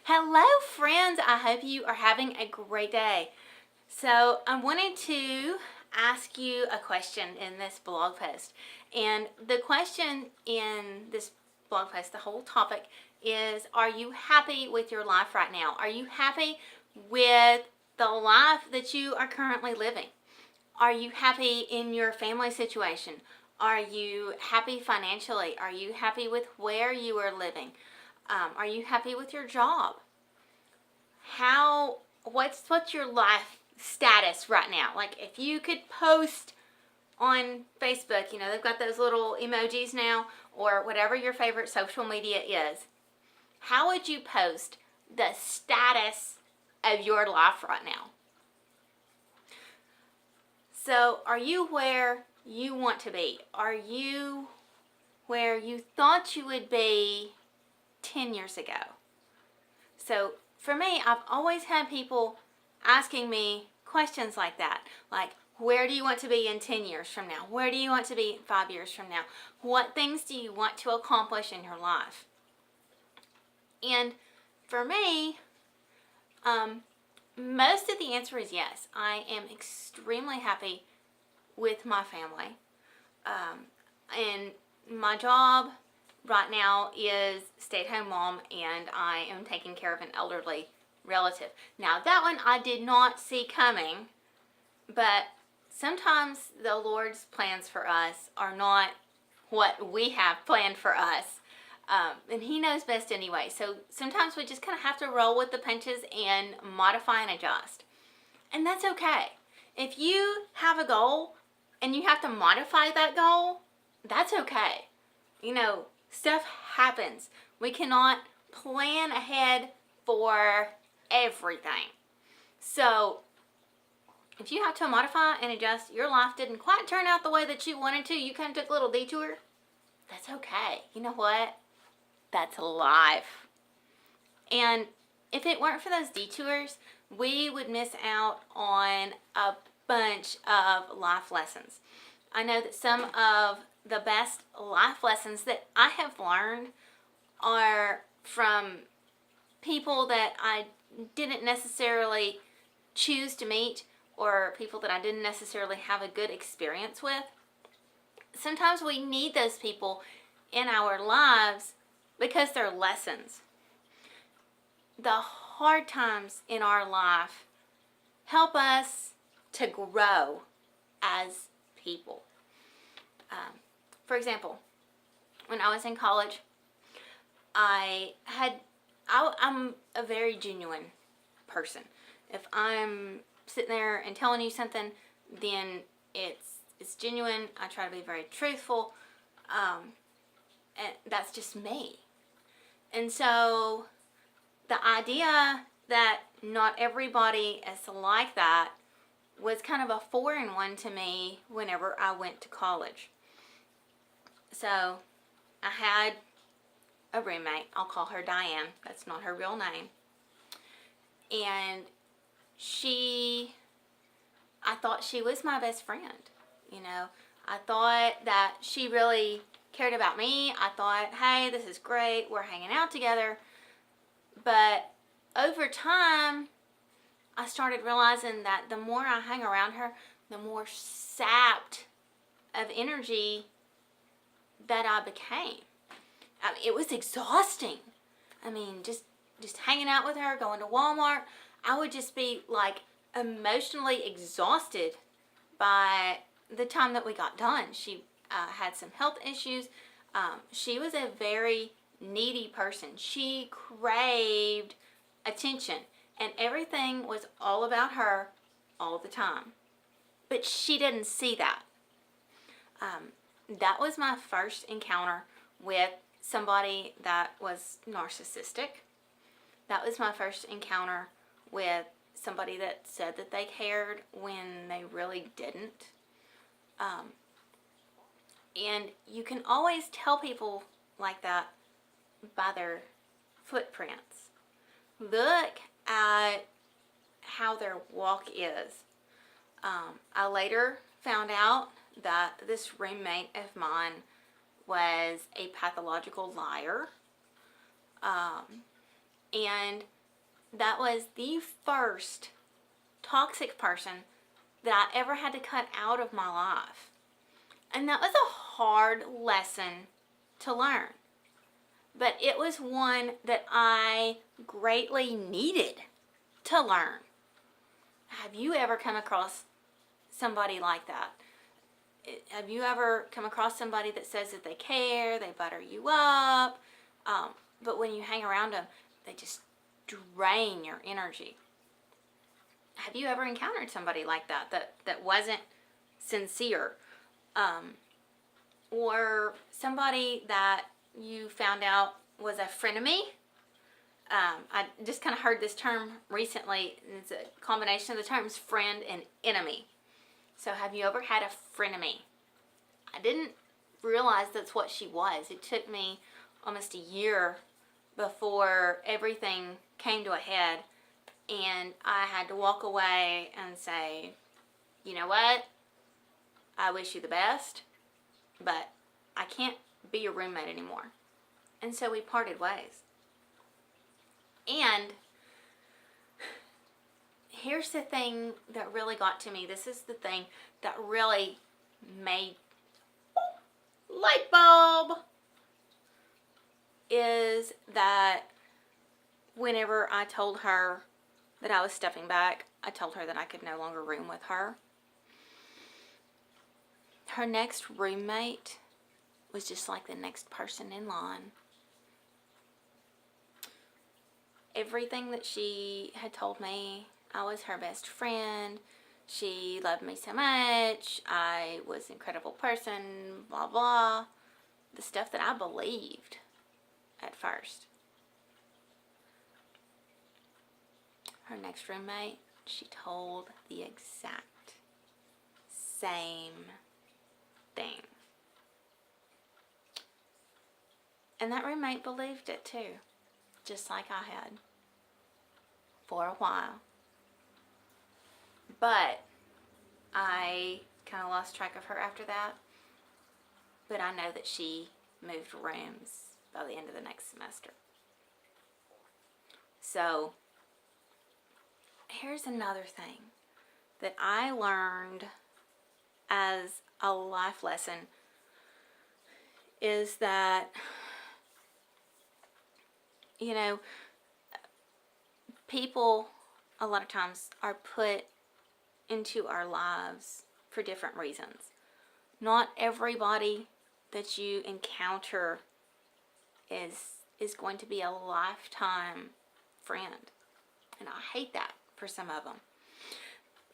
Hello, friends. I hope you are having a great day. So, I wanted to ask you a question in this blog post. And the question in this blog post, the whole topic, is are you happy with your life right now? Are you happy with the life that you are currently living? Are you happy in your family situation? Are you happy financially? Are you happy with where you are living? Are you happy with your job? What's your life status right now? Like, if you could post on Facebook, they've got those little emojis now, or whatever your favorite social media is, how would you post the status of your life right now? So, are you where you want to be? Are you where you thought you would be 10 years ago? So, for me, I've always had people asking me questions like that. Like, where do you want to be in 10 years from now? Where do you want to be 5 years from now? What things do you want to accomplish in your life? And for me, most of the answer is yes. I am extremely happy with my family. And my job right now is stay-at-home mom, and I am taking care of an elderly relative. Now, that one I did not see coming, but sometimes the Lord's plans for us are not what we have planned for us. And He knows best anyway. So sometimes we just kind of have to roll with the punches and modify and adjust. And that's okay. If you have a goal and you have to modify that goal, that's okay. Stuff happens. We cannot plan ahead for everything. So, if you have to modify and adjust, your life didn't quite turn out the way that you wanted to, you kind of took a little detour, that's okay. You know what? That's life. And if it weren't for those detours, we would miss out on a bunch of life lessons. I know that some of the best life lessons that I have learned are from people that I didn't necessarily choose to meet, or people that I didn't necessarily have a good experience with. Sometimes we need those people in our lives because they're lessons. The hard times in our life help us to grow as people. For example, when I was in college, I'm a very genuine person. If I'm sitting there and telling you something, then it's genuine. I try to be very truthful, and that's just me. And so the idea that not everybody is like that was kind of a foreign one to me whenever I went to college. So I had a roommate. I'll call her Diane. That's not her real name. And I thought she was my best friend. I thought that she really cared about me. I thought, hey, this is great. We're hanging out together. But over time, I started realizing that the more I hung around her, the more sapped of energy that I became. It was exhausting. Just hanging out with her, going to Walmart, I would just be like emotionally exhausted by the time that we got done. She had some health issues. She was a very needy person. She craved attention, and everything was all about her all the time. But she didn't see that. That was my first encounter with somebody that was narcissistic. That was my first encounter with somebody that said that they cared when they really didn't. And you can always tell people like that by their footprints. Look at how their walk is. I later found out that this roommate of mine was a pathological liar. And that was the first toxic person that I ever had to cut out of my life. And that was a hard lesson to learn. But it was one that I greatly needed to learn. Have you ever come across somebody like that? Have you ever come across somebody that says that they care, they butter you up, but when you hang around them, they just drain your energy? Have you ever encountered somebody like that wasn't sincere? Or somebody that you found out was a frenemy? I just kind of heard this term recently. It's a combination of the terms friend and enemy. So have you ever had a frenemy? I didn't realize that's what she was. It took me almost a year before everything came to a head, and I had to walk away and say, you know what? I wish you the best, but I can't be your roommate anymore. And so we parted ways. And here's the thing that really got to me. This is the thing that really made light bulb. Is that whenever I told her that I was stepping back, I told her that I could no longer room with her. Her next roommate was just like the next person in line. Everything that she had told me, I was her best friend. She loved me so much. I was an incredible person, blah, blah. The stuff that I believed at first. Her next roommate, she told the exact same thing. And that roommate believed it too, just like I had, for a while. But I kind of lost track of her after that. But I know that she moved rooms by the end of the next semester. So, here's another thing that I learned as a life lesson is that, you know, people a lot of times are put into our lives for different reasons. Not everybody that you encounter is going to be a lifetime friend. And I hate that for some of them.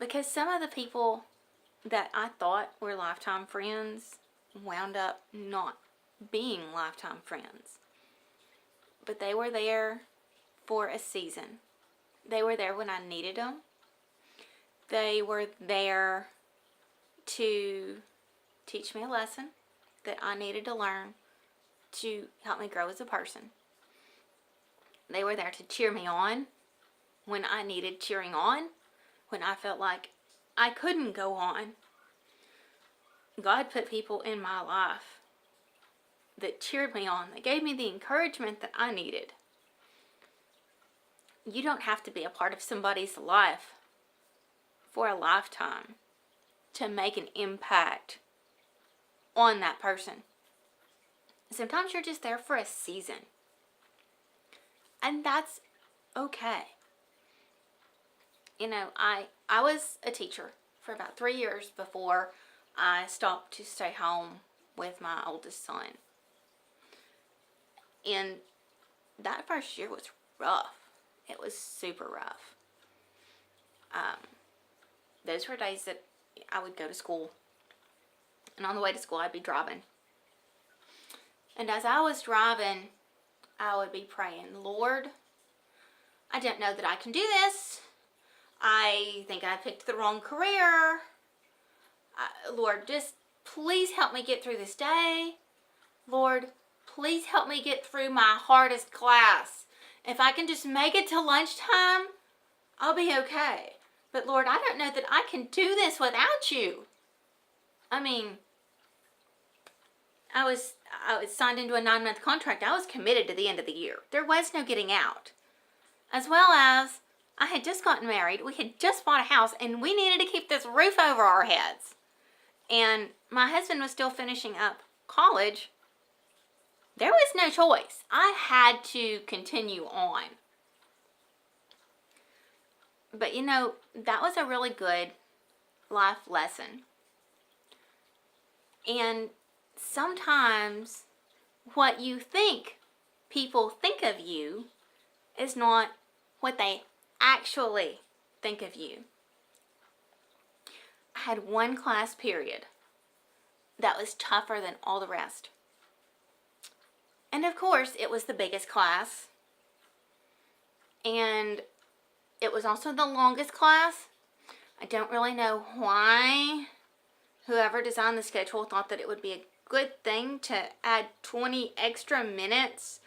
Because some of the people that I thought were lifetime friends wound up not being lifetime friends. But they were there for a season. They were there when I needed them. They were there to teach me a lesson that I needed to learn to help me grow as a person. They were there to cheer me on when I needed cheering on, when I felt like I couldn't go on. God put people in my life that cheered me on, that gave me the encouragement that I needed. You don't have to be a part of somebody's life for a lifetime to make an impact on that person. Sometimes you're just there for a season. And that's okay. You know, I was a teacher for about 3 years before I stopped to stay home with my oldest son. And that first year was rough. It was super rough. Those were days that I would go to school. And on the way to school, I'd be driving. And as I was driving, I would be praying, Lord, I don't know that I can do this. I think I picked the wrong career. Lord, just please help me get through this day. Lord, please help me get through my hardest class. If I can just make it till lunchtime, I'll be okay. But Lord, I don't know that I can do this without you. I mean, I was signed into a 9-month contract. I was committed to the end of the year. There was no getting out. as well as I had just gotten married. We had just bought a house, and we needed to keep this roof over our heads. And my husband was still finishing up college. There was no choice. I had to continue on. But you know, that was a really good life lesson. And sometimes what you think people think of you is not what they actually think of you. I had one class period that was tougher than all the rest. And of course, it was the biggest class. And it was also the longest class. I don't really know why whoever designed the schedule thought that it would be a good thing to add 20 extra minutes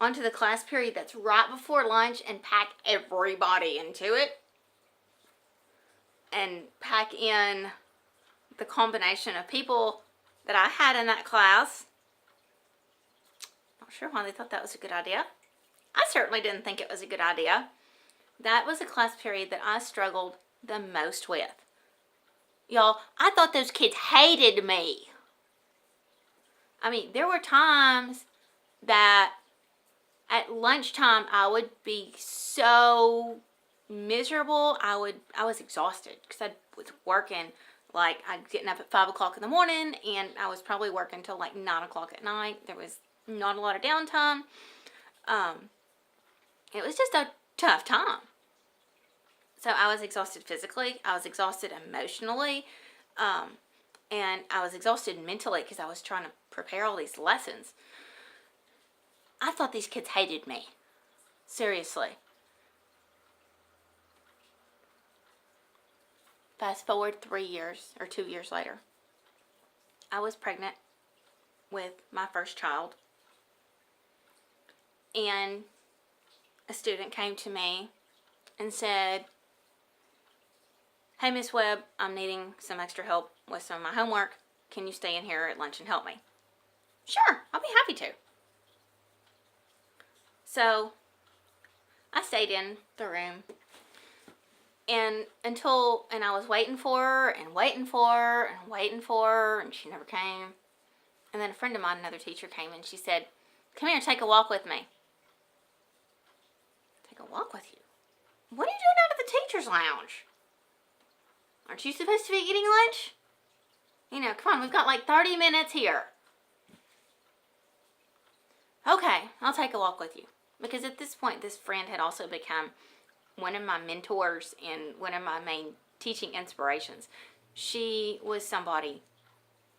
onto the class period that's right before lunch and pack everybody into it. And pack in the combination of people that I had in that class. Not sure why they thought that was a good idea. I certainly didn't think it was a good idea. That was a class period that I struggled the most with. Y'all, I thought those kids hated me. I mean, there were times that at lunchtime I would be so miserable. I was exhausted because I was working. Like, I'd getting up at 5 o'clock in the morning, and I was probably working till like 9 o'clock at night. There was not a lot of downtime. It was just a tough time. So I was exhausted physically. I was exhausted emotionally. And I was exhausted mentally because I was trying to prepare all these lessons. I thought these kids hated me. Seriously. Fast forward 3 years or 2 years later, I was pregnant with my first child, and a student came to me and said, "Hey, Miss Webb, I'm needing some extra help with some of my homework. Can you stay in here at lunch and help me?" Sure, I'll be happy to. So I stayed in the room. And I was waiting for her and waiting for her and waiting for her, and she never came. And then a friend of mine, another teacher, came and she said, "Come here, take a walk with me." Take a walk with you? What are you doing out at the teacher's lounge? Aren't you supposed to be eating lunch? You know, come on, we've got like 30 minutes here. Okay, I'll take a walk with you. Because at this point, this friend had also become one of my mentors and one of my main teaching inspirations. She was somebody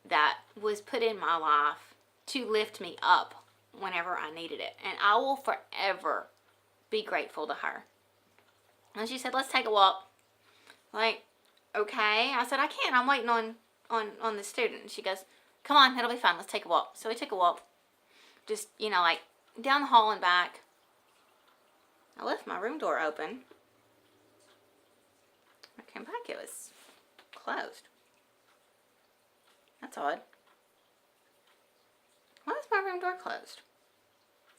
that was put in my life to lift me up whenever I needed it. And I will forever be grateful to her. And she said, "Let's take a walk." Like, okay. I said, "I can't. I'm waiting on the student." And she goes, "Come on, it'll be fun. Let's take a walk." So we took a walk. Just, you know, like down the hall and back. I left my room door open. I came back, it was closed. That's odd. Why is my room door closed?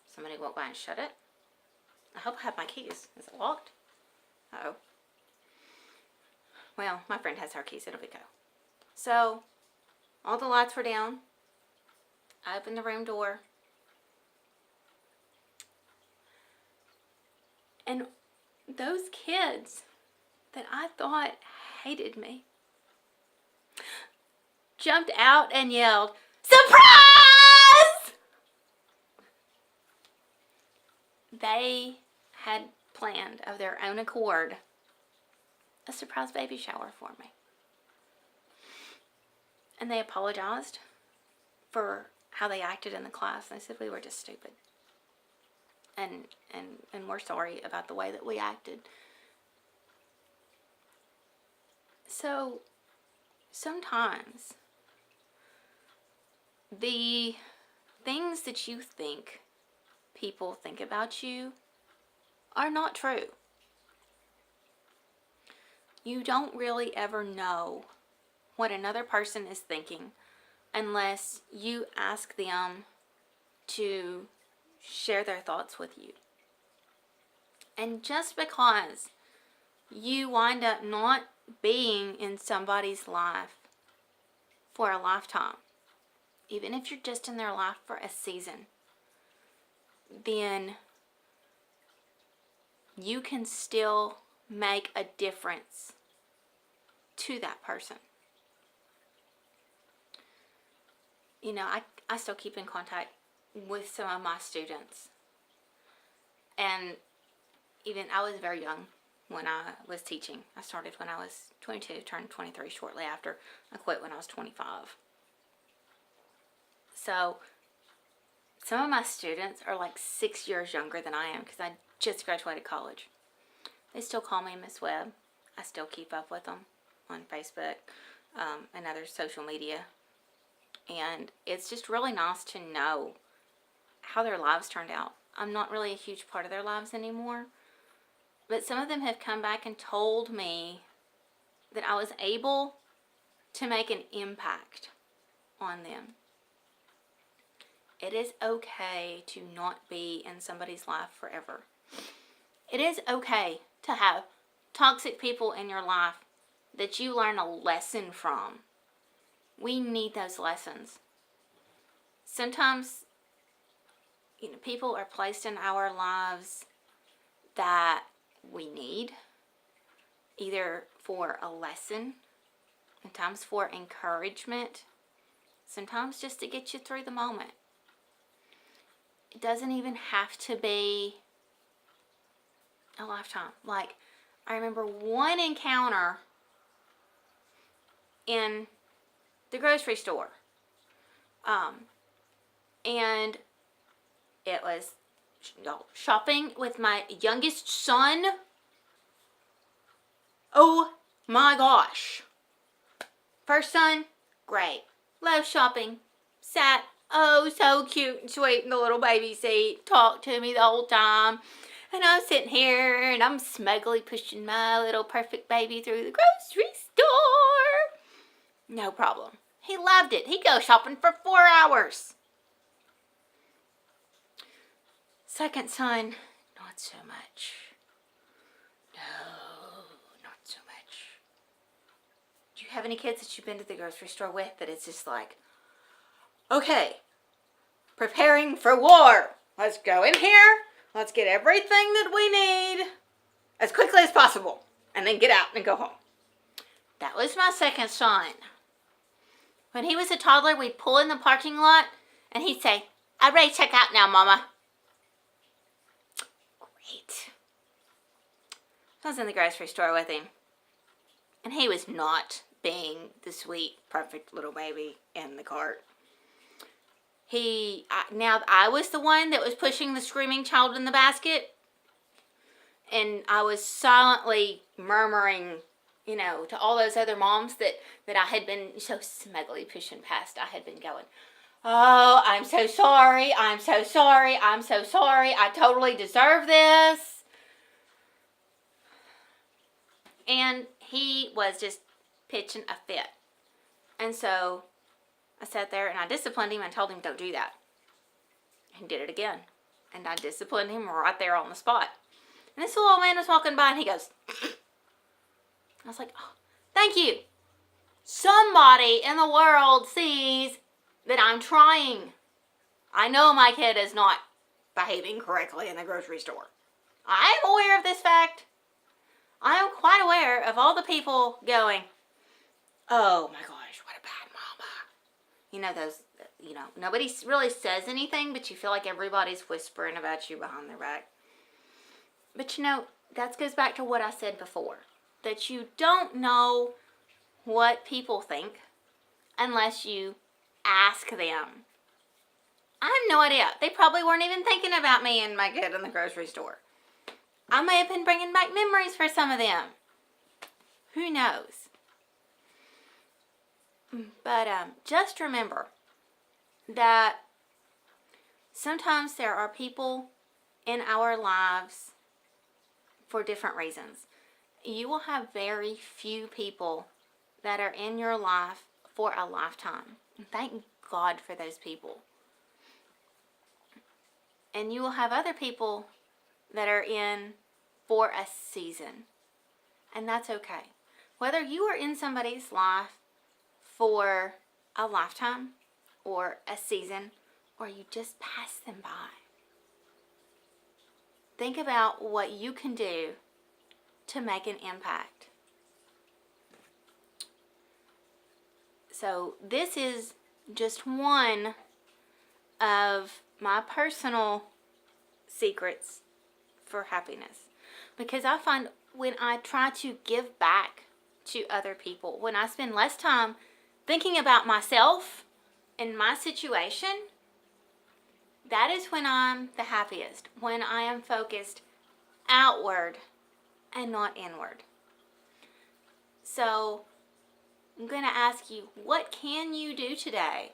Somebody walked by and shut it? I hope I have my keys. Is it locked? Uh-oh. Well, my friend has her keys. It'll be go. So, all the lights were down. I opened the room door. And those kids that I thought hated me jumped out and yelled, "Surprise!" They had planned of their own accord a surprise baby shower for me. And they apologized for how they acted in the class. They said we were just stupid. And we're sorry about the way that we acted. So sometimes the things that you think people think about you are not true. You don't really ever know what another person is thinking unless you ask them to share their thoughts with you. And just because you wind up not being in somebody's life for a lifetime, even if you're just in their life for a season, then you can still make a difference to that person. You know, I still keep in contact with some of my students. And even I was very young when I was teaching. I started when I was 22, turned 23 shortly after. I quit when I was 25. So some of my students are like 6 years younger than I am because I just graduated college. They still call me Miss Webb. I still keep up with them on Facebook and other social media. And it's just really nice to know how their lives turned out. I'm not really a huge part of their lives anymore. But some of them have come back and told me that I was able to make an impact on them. It is okay to not be in somebody's life forever. It is okay to have toxic people in your life that you learn a lesson from. We need those lessons. Sometimes, people are placed in our lives that we need, either for a lesson, sometimes for encouragement, sometimes just to get you through the moment. It doesn't even have to be a lifetime. Like, I remember one encounter in the grocery store. And it was shopping with my youngest son. Oh my gosh. First son, great. Love shopping. Sat, so cute and sweet in the little baby seat. Talked to me the whole time. And I'm sitting here and I'm smugly pushing my little perfect baby through the grocery store. No problem. He loved it. He'd go shopping for 4 hours. Second son, not so much. No, not so much. Do you have any kids that you've been to the grocery store with that it's just like, okay, preparing for war. Let's go in here. Let's get everything that we need as quickly as possible and then get out and go home. That was my second son. When he was a toddler, we'd pull in the parking lot and he'd say, I'm ready to check out now, Mama. Great. I was in the grocery store with him. And he was not being the sweet, perfect little baby in the cart. Now I was the one that was pushing the screaming child in the basket. And I was silently murmuring, to all those other moms that I had been so smugly pushing past. I had been going, oh, I'm so sorry. I'm so sorry. I'm so sorry. I totally deserve this. And he was just pitching a fit. And so I sat there and I disciplined him and told him, don't do that. He did it again. And I disciplined him right there on the spot. And this little old man was walking by and he goes, I was like, oh, thank you. Somebody in the world sees that I'm trying. I know my kid is not behaving correctly in the grocery store. I am aware of this fact. I am quite aware of all the people going, oh my gosh, what a bad mama. Nobody really says anything, but you feel like everybody's whispering about you behind their back. But that goes back to what I said before, that you don't know what people think unless you ask them. I have no idea. They probably weren't even thinking about me and my kid in the grocery store. I may have been bringing back memories for some of them. Who knows? But just remember that sometimes there are people in our lives for different reasons. You will have very few people that are in your life for a lifetime. And thank God for those people. And you will have other people that are in for a season. And that's okay. Whether you are in somebody's life for a lifetime or a season, or you just pass them by, think about what you can do to make an impact. So this is just one of my personal secrets for happiness, because I find when I try to give back to other people, when I spend less time thinking about myself and my situation, that is when I'm the happiest, when I am focused outward and not inward. So I'm going to ask you, what can you do today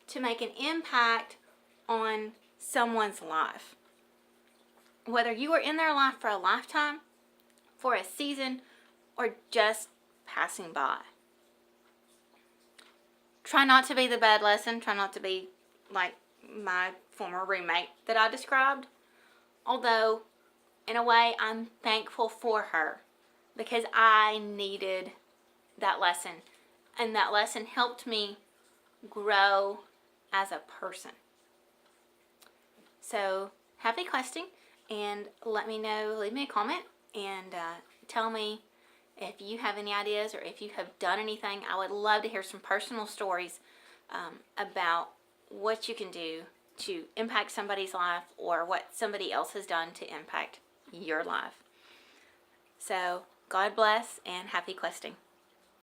to make an impact on someone's life? Whether you are in their life for a lifetime, for a season, or just passing by. Try not to be the bad lesson. Try not to be like my former roommate that I described. Although, in a way, I'm thankful for her because I needed that lesson. And that lesson helped me grow as a person. So, happy questing, and let me know, leave me a comment, and tell me if you have any ideas or if you have done anything. I would love to hear some personal stories about what you can do to impact somebody's life or what somebody else has done to impact your life. So, God bless and happy questing.